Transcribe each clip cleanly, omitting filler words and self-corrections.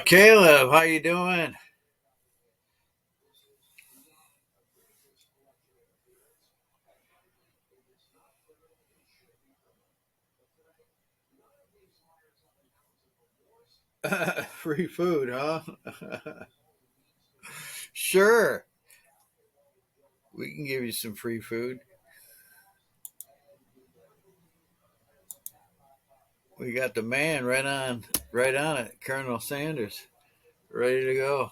Caleb, how you doing? Free food, huh? Sure, we can give you some free food. We got the man right on it, Colonel Sanders, ready to go.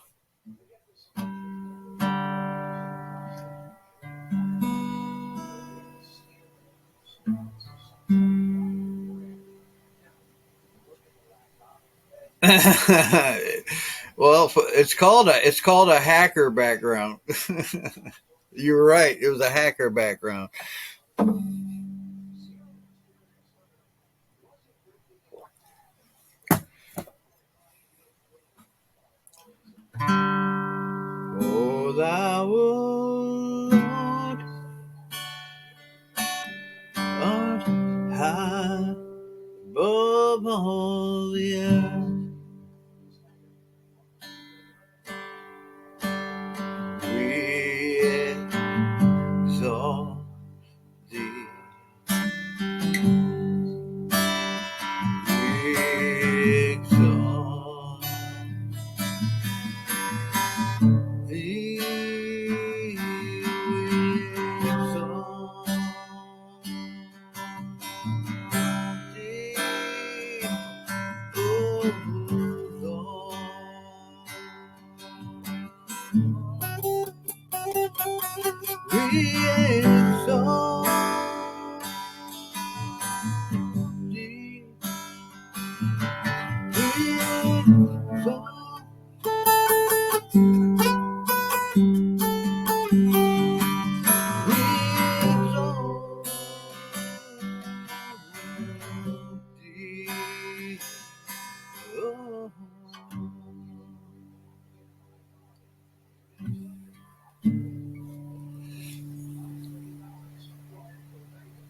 Well, it's called a hacker background. You're right. It was a hacker background. Oh, thou Lord, art high above all the earth. We exalt thee. We exalt thee. We exalt thee, O Lord. We exalt thee. We exalt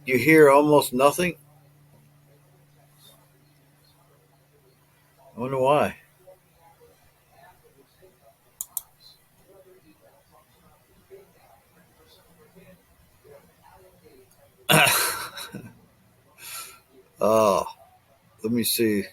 you hear almost nothing? I wonder why. Oh, let me see.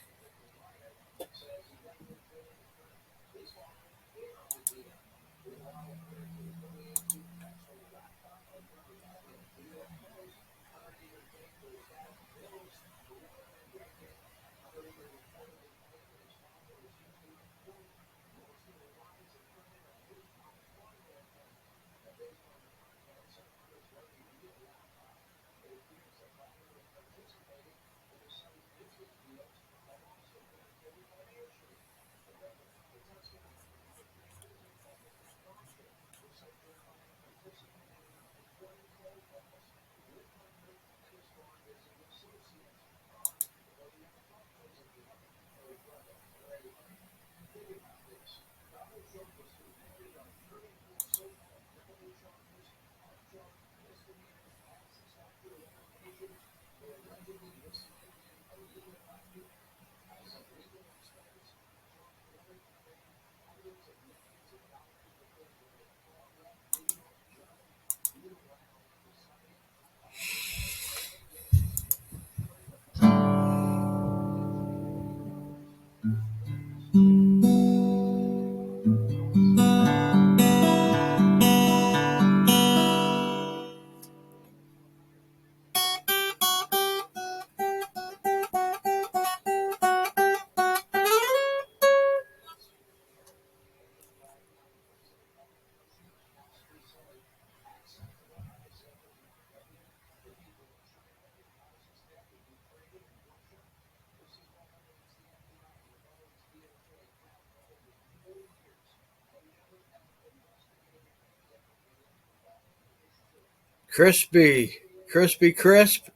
Crispy, crispy, crisp.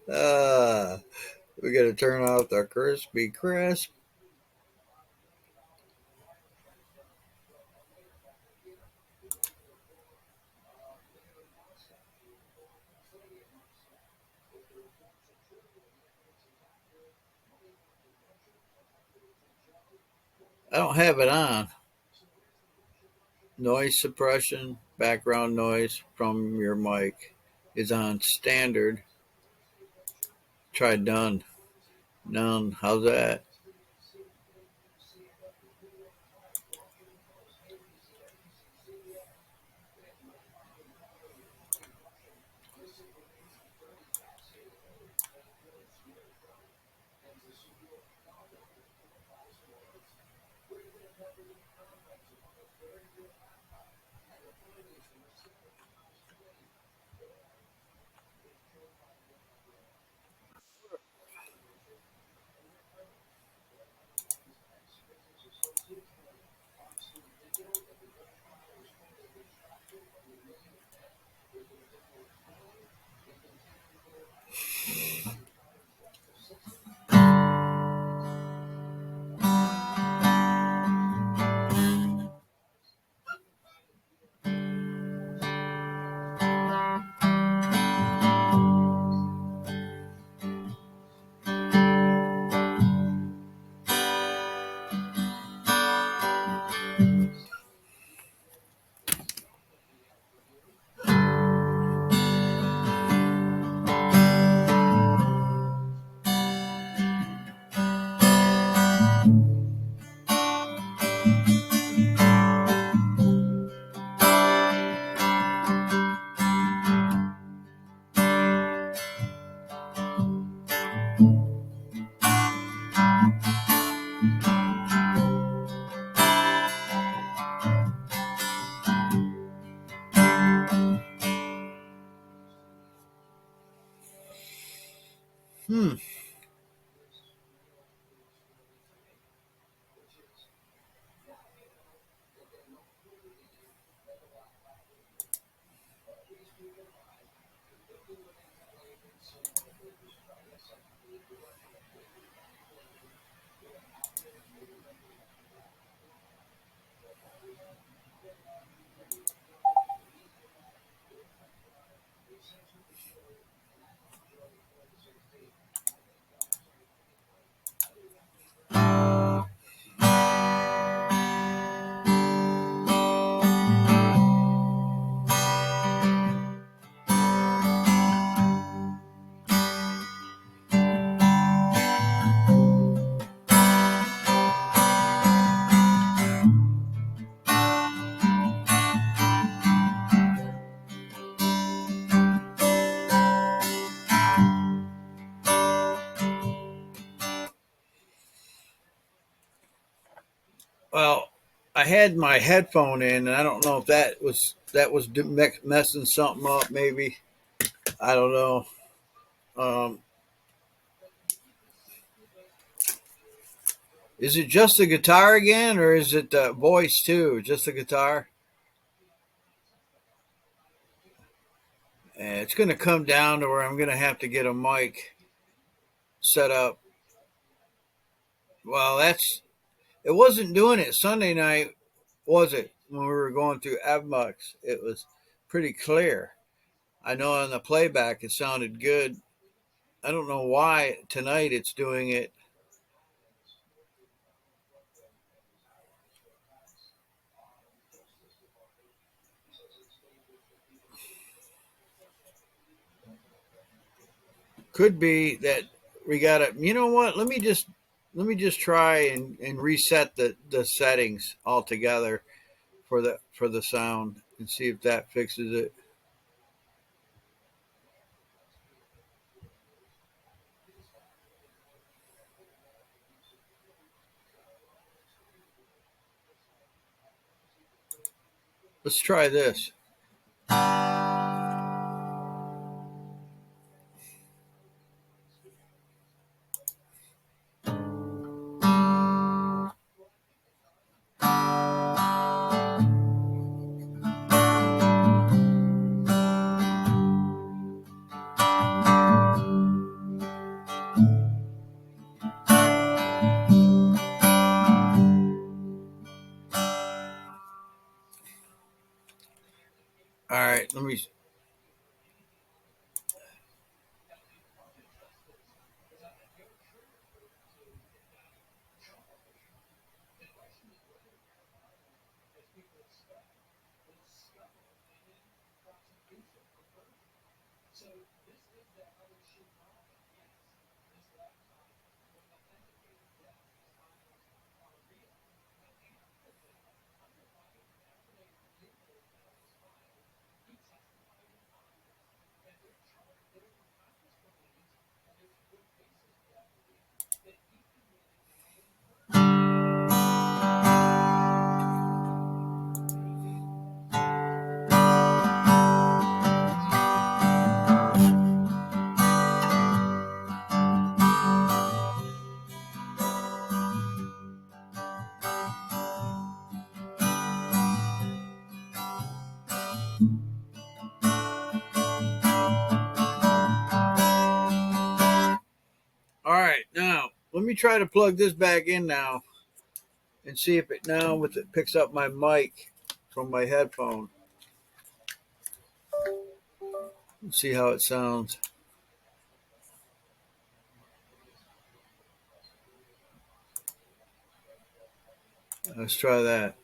Uh, we got to turn off the crispy, crisp. I don't have it on. Noise suppression, background noise from your mic is on standard. Try done. None. How's that? Hmm. Well, I had my headphone in, and I don't know if that was messing something up. Maybe I don't know. Um, is it just the guitar again, or is it the voice too? Just the guitar? It's going to come down to where I'm going to have to get a mic set up. Well, that's it. Wasn't doing it Sunday night, was it? When we were going through Avmux, it was pretty clear. I know on the playback it sounded good. I don't know why tonight it's doing it. Could be that we got to. You know what? Let me just try and reset the settings altogether for the sound and see if that fixes it. Let's try this. All right, let me. All right, now let me try to plug this back in now and see if it now with it picks up my mic from my headphone. Let's see how it sounds. Let's try that.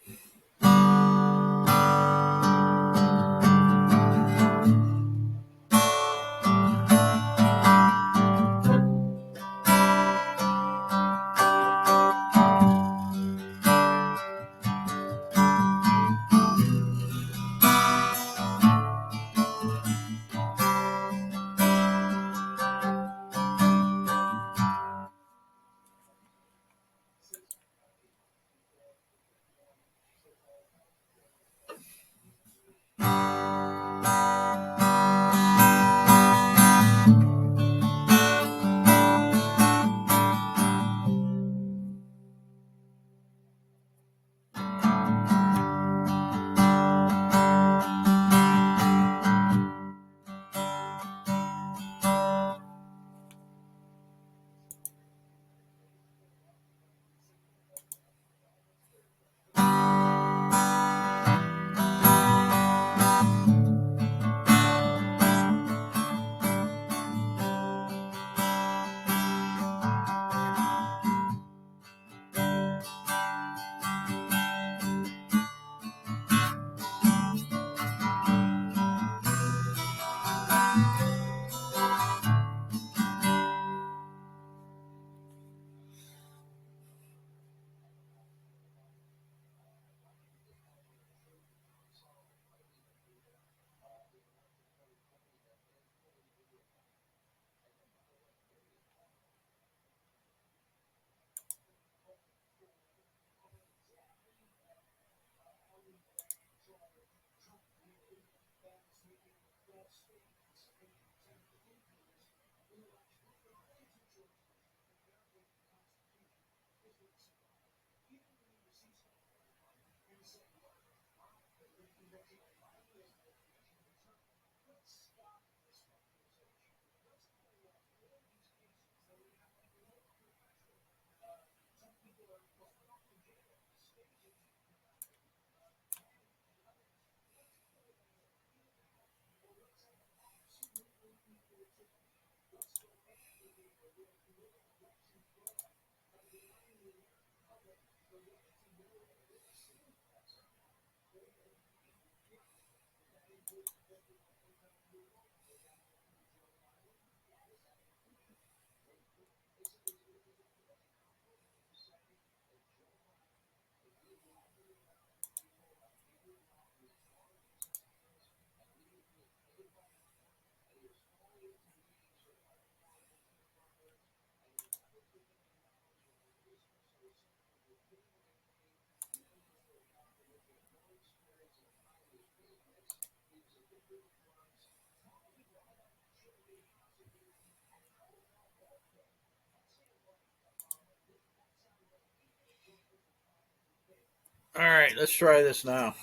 All right, let's try this now.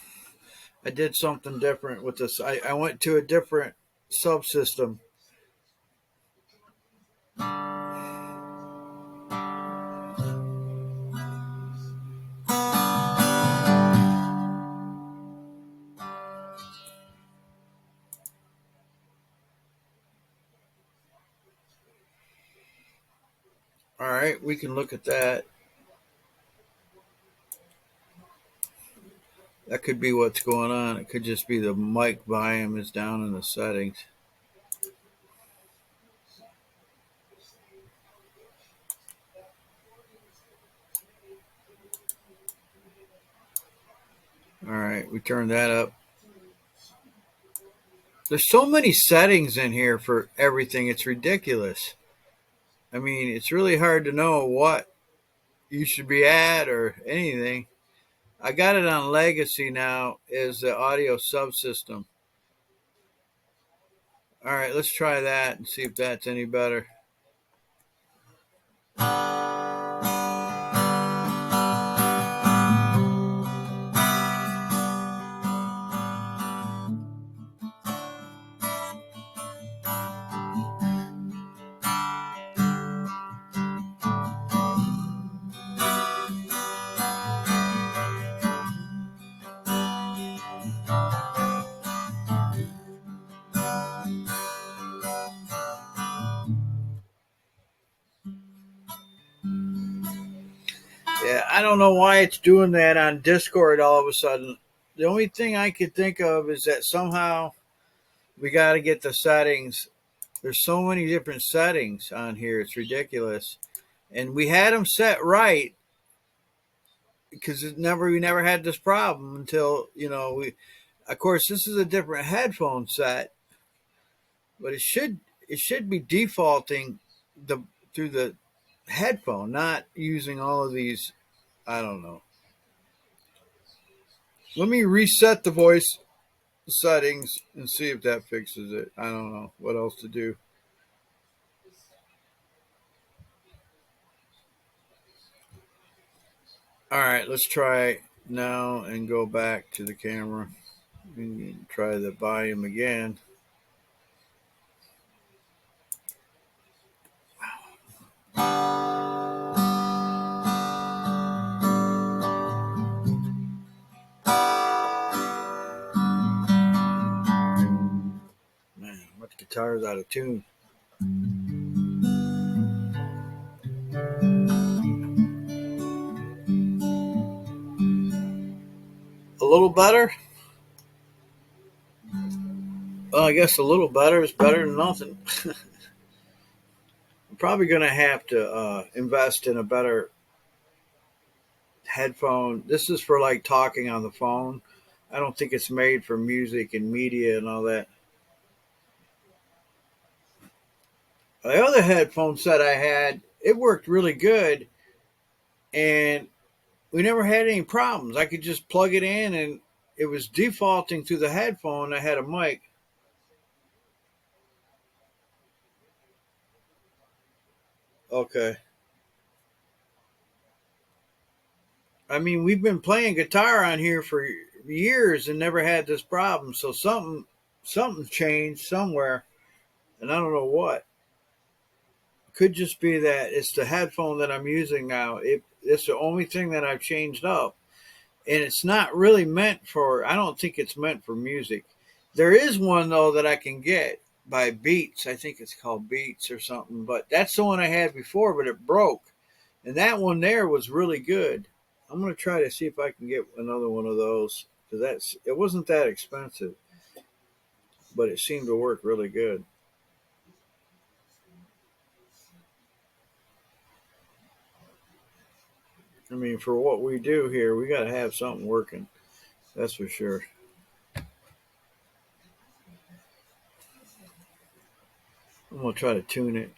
I did something different with this. I went to a different subsystem. All right, we can look at that. That could be what's going on. It could just be the mic volume is down in the settings. All right, we turned that up. There's so many settings in here for everything. It's ridiculous. I mean, it's really hard to know what you should be at or anything. I got it on Legacy now as the audio subsystem. All right, let's try that and see if that's any better. Yeah, I don't know why it's doing that on Discord all of a sudden. The only thing I could think of is that somehow we got to get the settings. There's so many different settings on here. It's ridiculous. And we had them set right because we never had this problem until, we, of course, this is a different headphone set, but it should be defaulting the through the headphone, not using all of these. I don't know. Let me reset the voice settings and see if that fixes it. I don't know what else to do. All right, let's try now and go back to the camera and try the volume again. Man, my guitar's out of tune. A little better? Well, I guess a little better is better than nothing. I'm probably going to have to invest in a better headphone. This is for like talking on the phone. I don't think it's made for music and media and all that. The other headphone set I had, it worked really good, and we never had any problems. I could just plug it in, and it was defaulting to the headphone. I had a mic. Okay. I mean, we've been playing guitar on here for years and never had this problem. So something changed somewhere, and I don't know what. Could just be that it's the headphone that I'm using now. It's the only thing that I've changed up, and it's not really meant for. I don't think it's meant for music. There is one though that I can get by Beats. I think it's called Beats or something. But that's the one I had before, but it broke, and that one there was really good. I'm gonna try to see if I can get another one of those because it wasn't that expensive, but it seemed to work really good. I mean, for what we do here, we got to have something working. That's for sure. I'm gonna try to tune it.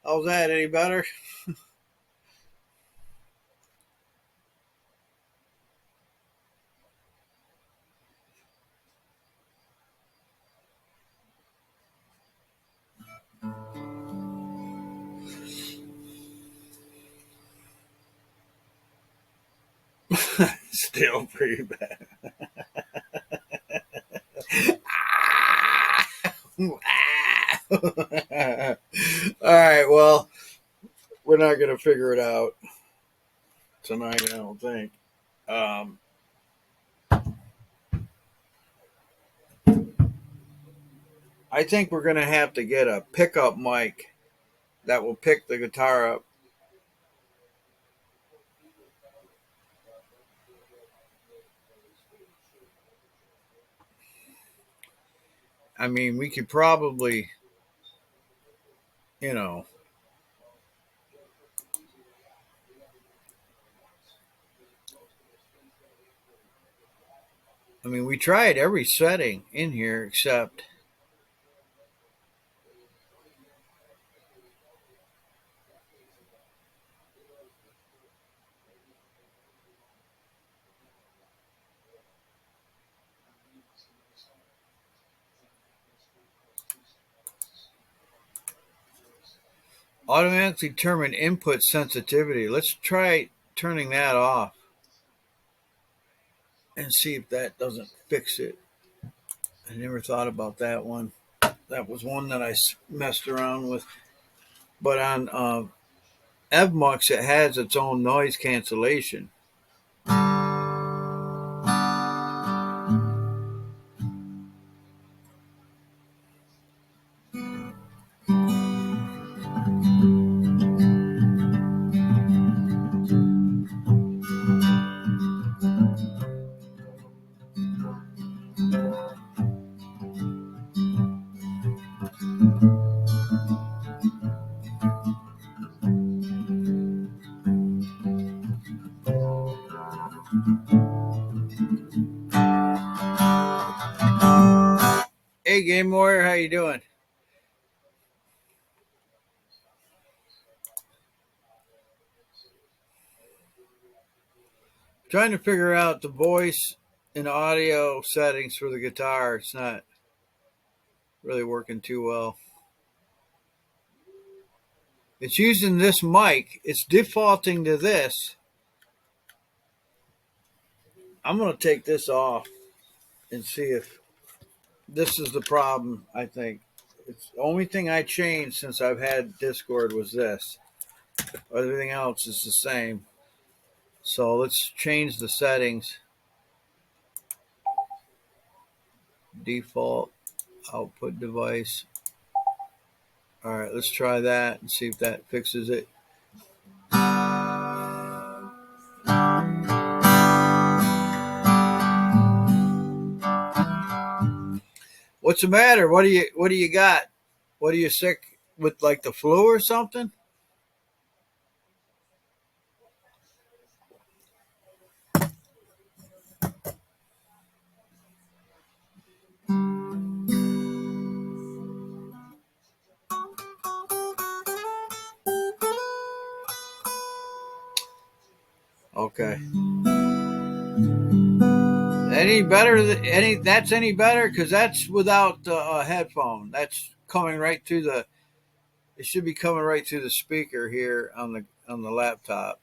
How's that? Any better? Still pretty bad. All right, well, we're not going to figure it out tonight, I don't think. Um, I think we're going to have to get a pickup mic that will pick the guitar up. I mean, we could probably, you know, I mean, we tried every setting in here except, automatically determine input sensitivity. Let's try turning that off and see if that doesn't fix it. I never thought about that one. That was one that I messed around with. But on Evmux, it has its own noise cancellation. Hey, Game Warrior, how you doing? Trying to figure out the voice and audio settings for the guitar. It's not really working too well. It's using this mic. It's defaulting to this. I'm going to take this off and see if this is the problem, I think. It's the only thing I changed since I've had Discord was this. Everything else is the same. So let's change the settings. Default output device. All right, let's try that and see if that fixes it. What's the matter? What do you got? What are you sick with, like the flu or something? Okay. Any better? That's any better? Because that's without a headphone. That's coming right through the. It should be coming right through the speaker here on the laptop.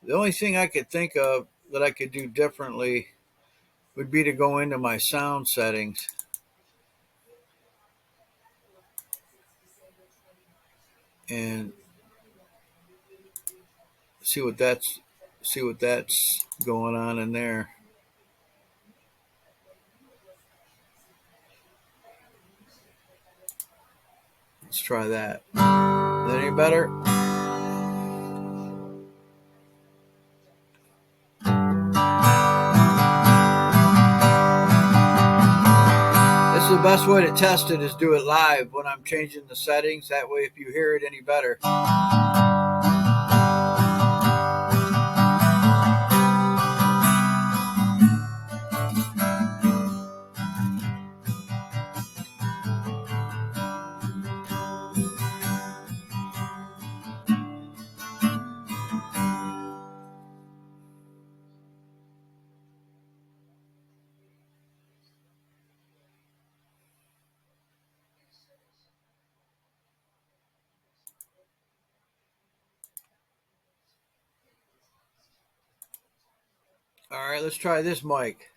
The only thing I could think of that I could do differently would be to go into my sound settings and see what that's going on in there. Let's try that. Is that any better? This is the best way to test it is do it live when I'm changing the settings. That way if you hear it any better. All right, let's try this mic.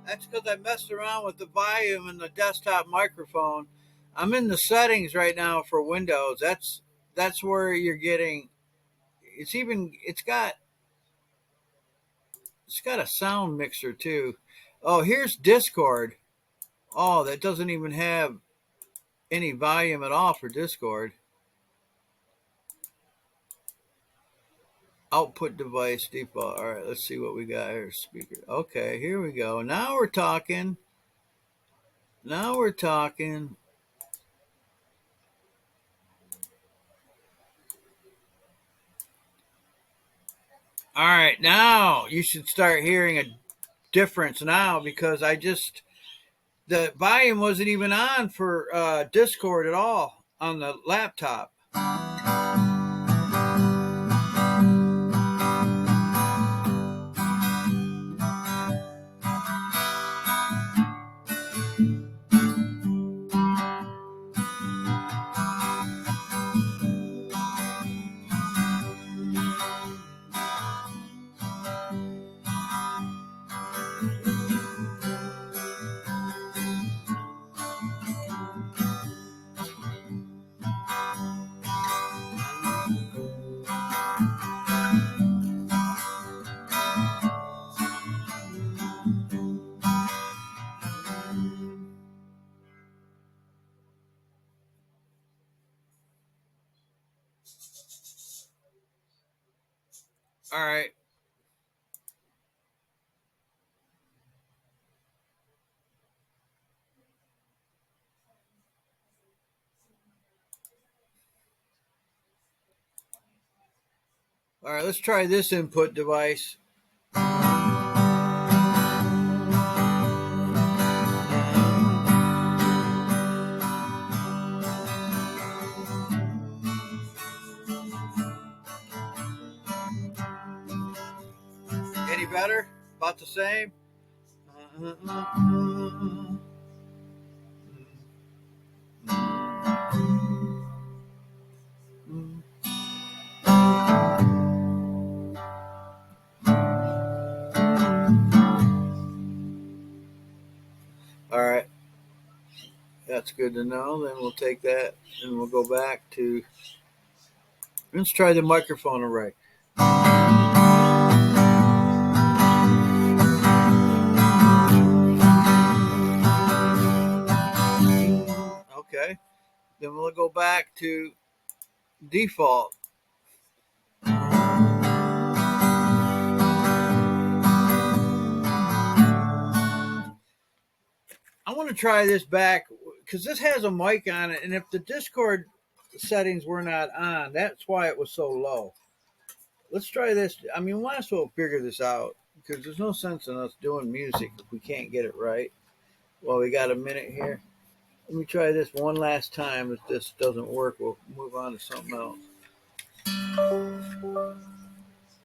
That's because I messed around with the volume and the desktop microphone. I'm in the settings right now for Windows. That's where you're getting. It's got a sound mixer too. Oh, here's Discord. Oh, that doesn't even have any volume at all for Discord. Output device default. All right, let's see what we got here. Speaker. Okay, here we go. Now we're talking. Now we're talking. All right, now you should start hearing a difference now because the volume wasn't even on for Discord at all on the laptop. All right. All right, let's try this input device. Any better? About the same? All right. That's good to know. Then we'll take that and we'll go back to. Let's try the microphone array. Okay. Then we'll go back to default. I want to try this back because this has a mic on it, and if the Discord settings were not on, that's why it was so low. Let's try this. I mean, we might as well figure this out because there's no sense in us doing music if we can't get it right. Well, we got a minute here. Let me try this one last time. If this doesn't work, we'll move on to something else.